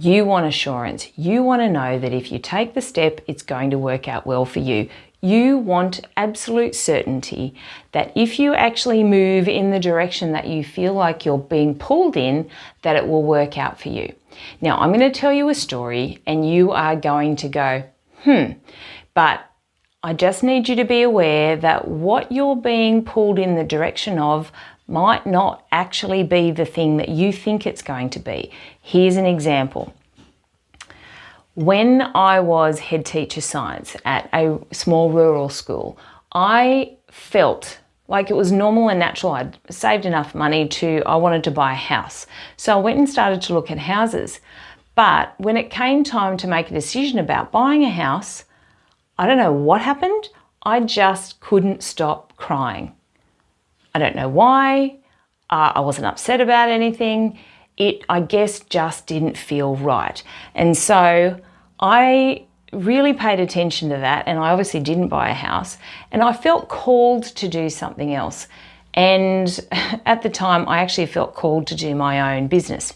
You want assurance. You want to know that if you take the step, it's going to work out well for you. You want absolute certainty that if you actually move in the direction that you feel like you're being pulled in, that it will work out for you. Now, I'm going to tell you a story and you are going to go, but I just need you to be aware that what you're being pulled in the direction of might not actually be the thing that you think it's going to be. Here's an example. When I was head teacher science at a small rural school, I felt like it was normal and natural. I'd saved enough money I wanted to buy a house. So I went and started to look at houses. But when it came time to make a decision about buying a house, I don't know what happened. I just couldn't stop crying. I don't know why. I wasn't upset about anything. It, I guess, just didn't feel right. And so I really paid attention to that, and I obviously didn't buy a house, and I felt called to do something else. And at the time, I actually felt called to do my own business.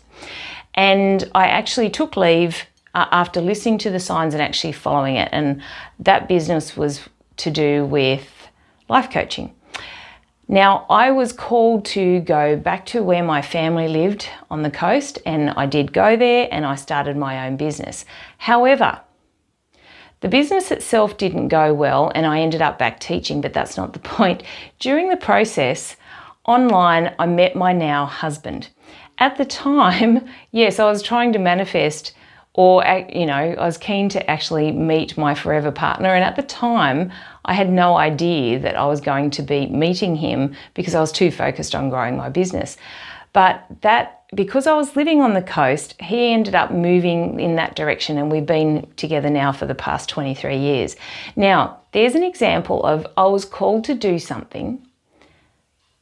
And I actually took leave after listening to the signs and actually following it. And that business was to do with life coaching. Now, I was called to go back to where my family lived on the coast, and I did go there and I started my own business. However, the business itself didn't go well and I ended up back teaching, but that's not the point. During the process, online, I met my now husband. At the time, yes, I was trying to manifest, or, I was keen to actually meet my forever partner. And at the time, I had no idea that I was going to be meeting him because I was too focused on growing my business. But because I was living on the coast, he ended up moving in that direction, and we've been together now for the past 23 years. Now, there's an example of I was called to do something.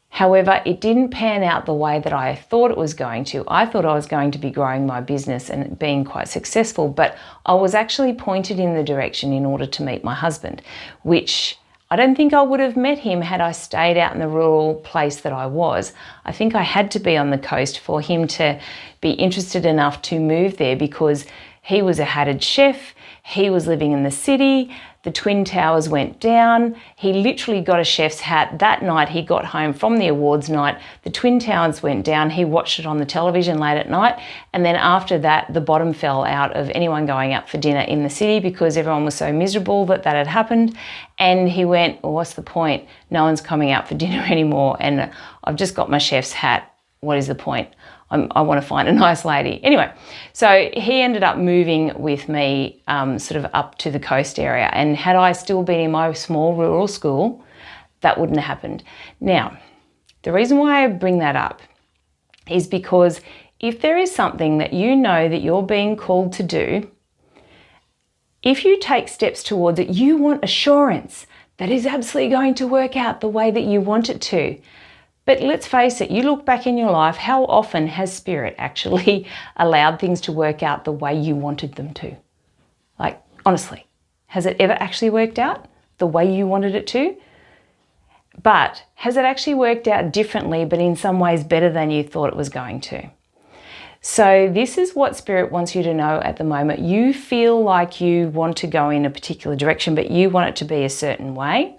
However, it didn't pan out the way that I thought it was going to. I thought I was going to be growing my business and being quite successful, but I was actually pointed in the direction in order to meet my husband, which I don't think I would have met him had I stayed out in the rural place that I was. I think I had to be on the coast for him to be interested enough to move there, because he was a hatted chef, he was living in the city, the Twin Towers went down, he literally got a chef's hat. That night he got home from the awards night, the Twin Towers went down, he watched it on the television late at night, and then after that the bottom fell out of anyone going out for dinner in the city because everyone was so miserable that had happened. And he went, well, what's the point? No one's coming out for dinner anymore, and I've just got my chef's hat. What is the point? I want to find a nice lady. Anyway, so he ended up moving with me sort of up to the coast area. And had I still been in my small rural school, that wouldn't have happened. Now, the reason why I bring that up is because if there is something that you know that you're being called to do, if you take steps towards it, you want assurance that is absolutely going to work out the way that you want it to. But let's face it, you look back in your life, how often has Spirit actually allowed things to work out the way you wanted them to? Like, honestly, has it ever actually worked out the way you wanted it to? But has it actually worked out differently, but in some ways better than you thought it was going to? So this is what Spirit wants you to know at the moment. You feel like you want to go in a particular direction, but you want it to be a certain way.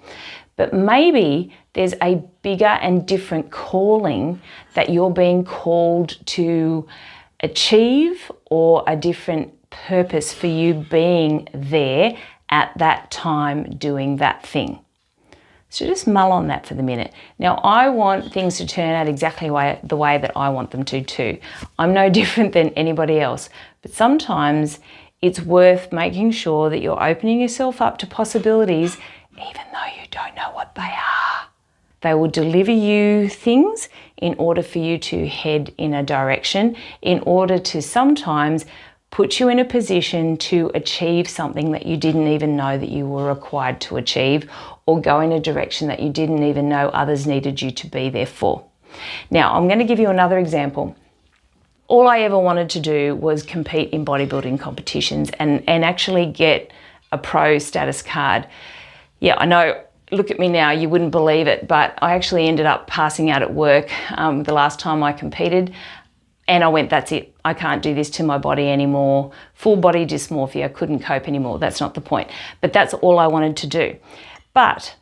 But maybe there's a bigger and different calling that you're being called to achieve, or a different purpose for you being there at that time doing that thing. So just mull on that for the minute. Now, I want things to turn out exactly the way that I want them to too. I'm no different than anybody else, but sometimes it's worth making sure that you're opening yourself up to possibilities, even though you don't know what they are. They will deliver you things in order for you to head in a direction, in order to sometimes put you in a position to achieve something that you didn't even know that you were required to achieve, or go in a direction that you didn't even know others needed you to be there for. Now, I'm going to give you another example. All I ever wanted to do was compete in bodybuilding competitions and actually get a pro status card. Yeah, I know, look at me now, you wouldn't believe it, but I actually ended up passing out at work the last time I competed. And I went, that's it. I can't do this to my body anymore. Full body dysmorphia, couldn't cope anymore. That's not the point. But that's all I wanted to do. But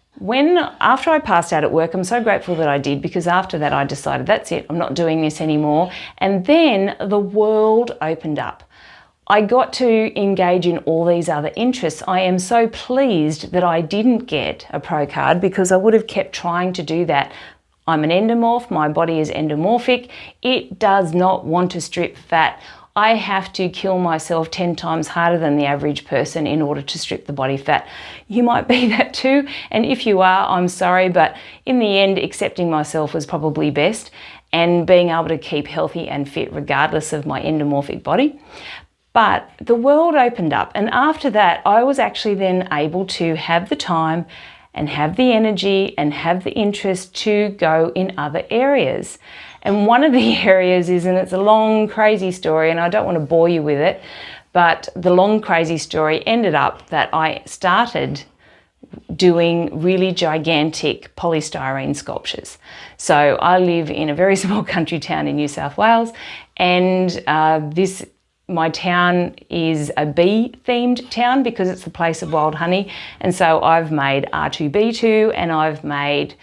after I passed out at work, I'm so grateful that I did, because after that I decided, that's it, I'm not doing this anymore. And then the world opened up. I got to engage in all these other interests. I am so pleased that I didn't get a pro card, because I would have kept trying to do that. I'm an endomorph, my body is endomorphic. It does not want to strip fat. I have to kill myself 10 times harder than the average person in order to strip the body fat. You might be that too, and if you are, I'm sorry, but in the end, accepting myself was probably best, and being able to keep healthy and fit regardless of my endomorphic body. But the world opened up, and after that, I was actually then able to have the time and have the energy and have the interest to go in other areas. And one of the areas is, and it's a long, crazy story, and I don't want to bore you with it, but the long, crazy story ended up that I started doing really gigantic polystyrene sculptures. So I live in a very small country town in New South Wales, and my town is a bee-themed town because it's the place of wild honey. And so I've made R2B2, and I've made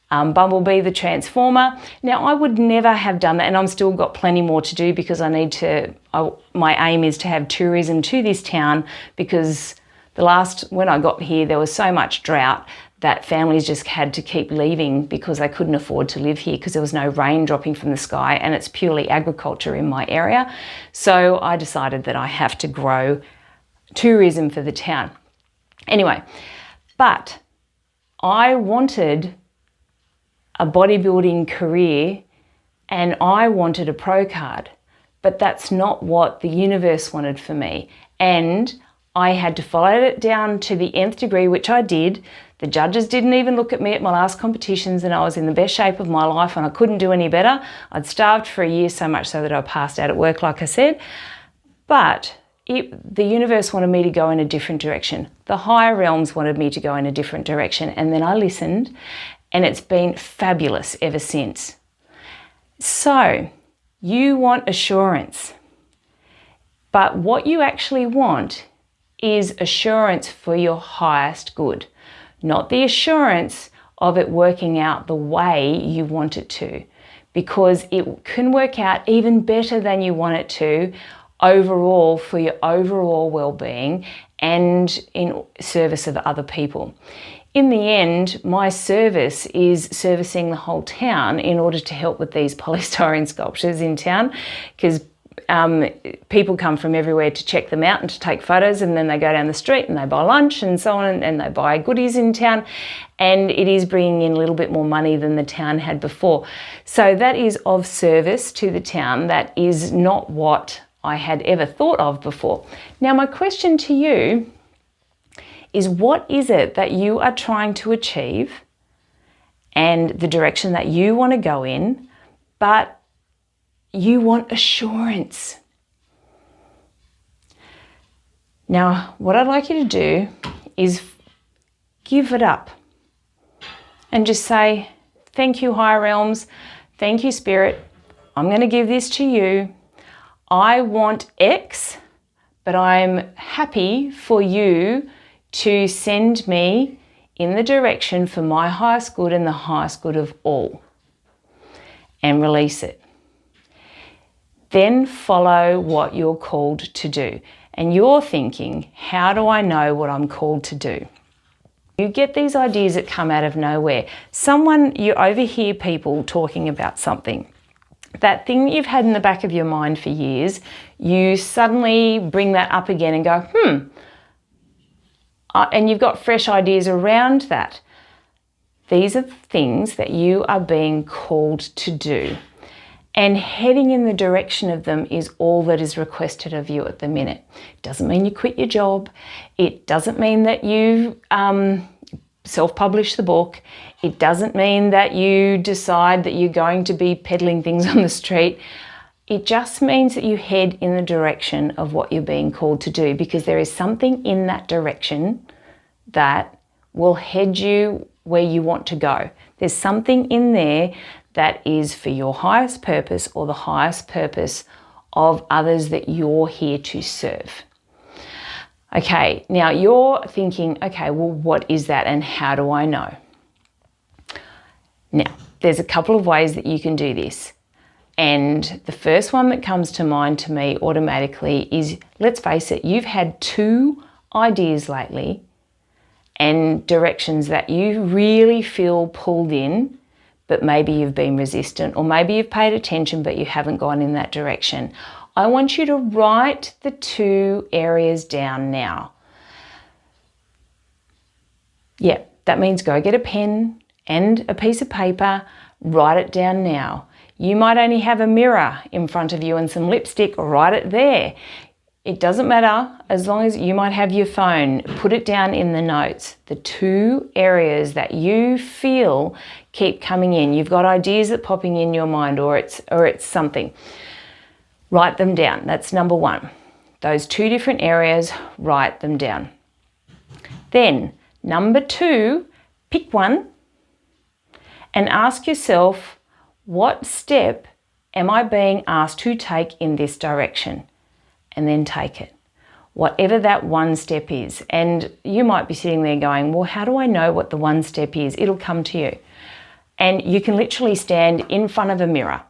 Bumblebee the Transformer. Now, I would never have done that, and I'm still got plenty more to do, because my aim is to have tourism to this town, because when I got here, there was so much drought that families just had to keep leaving because they couldn't afford to live here, because there was no rain dropping from the sky, and it's purely agriculture in my area. So I decided that I have to grow tourism for the town. Anyway, but I wanted a bodybuilding career, and I wanted a pro card, but that's not what the universe wanted for me. And I had to follow it down to the nth degree, which I did. The judges didn't even look at me at my last competitions, and I was in the best shape of my life, and I couldn't do any better. I'd starved for a year, so much so that I passed out at work, like I said. But the universe wanted me to go in a different direction. The higher realms wanted me to go in a different direction, and then I listened, and it's been fabulous ever since. So you want assurance, but what you actually want is assurance for your highest good, not the assurance of it working out the way you want it to, because it can work out even better than you want it to overall, for your overall well-being and in service of other people. In the end, my service is servicing the whole town in order to help with these polystyrene sculptures in town, because people come from everywhere to check them out and to take photos, and then they go down the street and they buy lunch and so on, and they buy goodies in town, and it is bringing in a little bit more money than the town had before. So that is of service to the town. That is not what I had ever thought of before. Now, my question to you is, what is it that you are trying to achieve and the direction that you want to go in, but you want assurance? Now, what I'd like you to do is give it up and just say, thank you, higher realms. Thank you, Spirit. I'm going to give this to you. I want X, but I'm happy for you to send me in the direction for my highest good and the highest good of all. And release it. Then follow what you're called to do. And you're thinking, how do I know what I'm called to do? You get these ideas that come out of nowhere. You overhear people talking about something. That thing that you've had in the back of your mind for years, you suddenly bring that up again and go, and you've got fresh ideas around that. These are things that you are being called to do. And heading in the direction of them is all that is requested of you at the minute. It doesn't mean you quit your job. It doesn't mean that you self-publish the book. It doesn't mean that you decide that you're going to be peddling things on the street. It just means that you head in the direction of what you're being called to do, because there is something in that direction that will head you where you want to go. There's something in there that is for your highest purpose or the highest purpose of others that you're here to serve. Okay, now you're thinking, okay, well, what is that and how do I know? Now, there's a couple of ways that you can do this. And the first one that comes to mind to me automatically is, let's face it, you've had 2 ideas lately and directions that you really feel pulled in, but maybe you've been resistant, or maybe you've paid attention but you haven't gone in that direction. I want you to write the 2 areas down now. Yeah, that means go get a pen and a piece of paper, write it down now. You might only have a mirror in front of you and some lipstick, write it there. It doesn't matter, as long as you might have your phone, put it down in the notes. The 2 areas that you feel keep coming in. You've got ideas that popping in your mind, or it's something. Write them down. That's number 1. Those 2 different areas, write them down. Then, number 2, pick one and ask yourself, what step am I being asked to take in this direction? And then take it, whatever that one step is. And you might be sitting there going, well, how do I know what the one step is? It'll come to you. And you can literally stand in front of a mirror,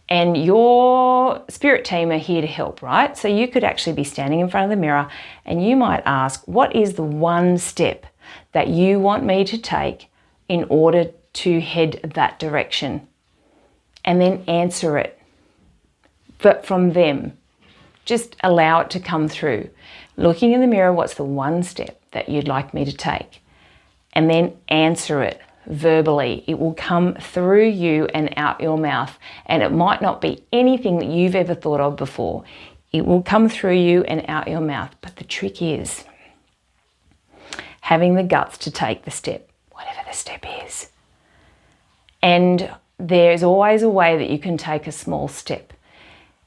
and your spirit team are here to help, right? So you could actually be standing in front of the mirror and you might ask, what is the one step that you want me to take in order to head that direction? And then answer it, but from them. Just allow it to come through. Looking in the mirror, what's the one step that you'd like me to take? And then answer it verbally. It will come through you and out your mouth. And it might not be anything that you've ever thought of before. It will come through you and out your mouth. But the trick is having the guts to take the step, whatever the step is. And there's always a way that you can take a small step.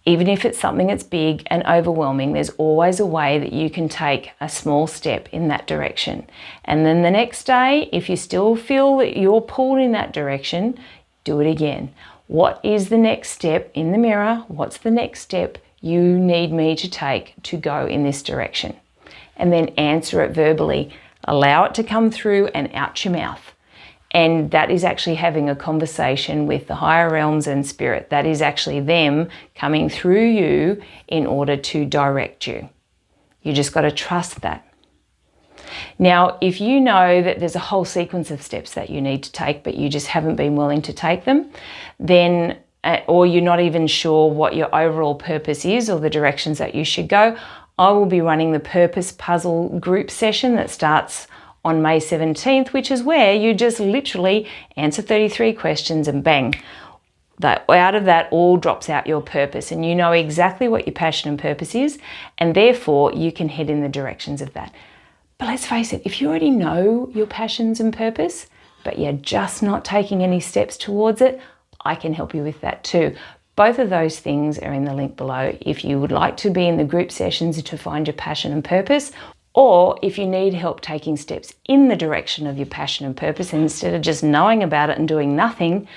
Even if it's something that's big and overwhelming, there's always a way that you can take a small step in that direction. And then the next day, if you still feel that you're pulled in that direction, do it again. What is the next step in the mirror? What's the next step you need me to take to go in this direction? And then answer it verbally. Allow it to come through and out your mouth. And that is actually having a conversation with the higher realms and spirit. That is actually them coming through you in order to direct you. You just got to trust that. Now, if you know that there's a whole sequence of steps that you need to take, but you just haven't been willing to take them, then, or you're not even sure what your overall purpose is or the directions that you should go, I will be running the Purpose Puzzle group session that starts on May 17th, which is where you just literally answer 33 questions and bang, that out of that all drops out your purpose, and you know exactly what your passion and purpose is, and therefore you can head in the directions of that. But let's face it, if you already know your passions and purpose, but you're just not taking any steps towards it, I can help you with that too. Both of those things are in the link below if you would like to be in the group sessions to find your passion and purpose, or if you need help taking steps in the direction of your passion and purpose, and instead of just knowing about it and doing nothing,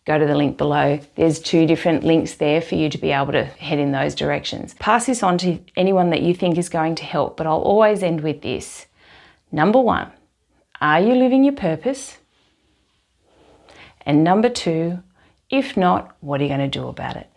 go to the link below. There's 2 different links there for you to be able to head in those directions. Pass this on to anyone that you think is going to help, but I'll always end with this. Number 1, are you living your purpose? And number 2, if not, what are you going to do about it?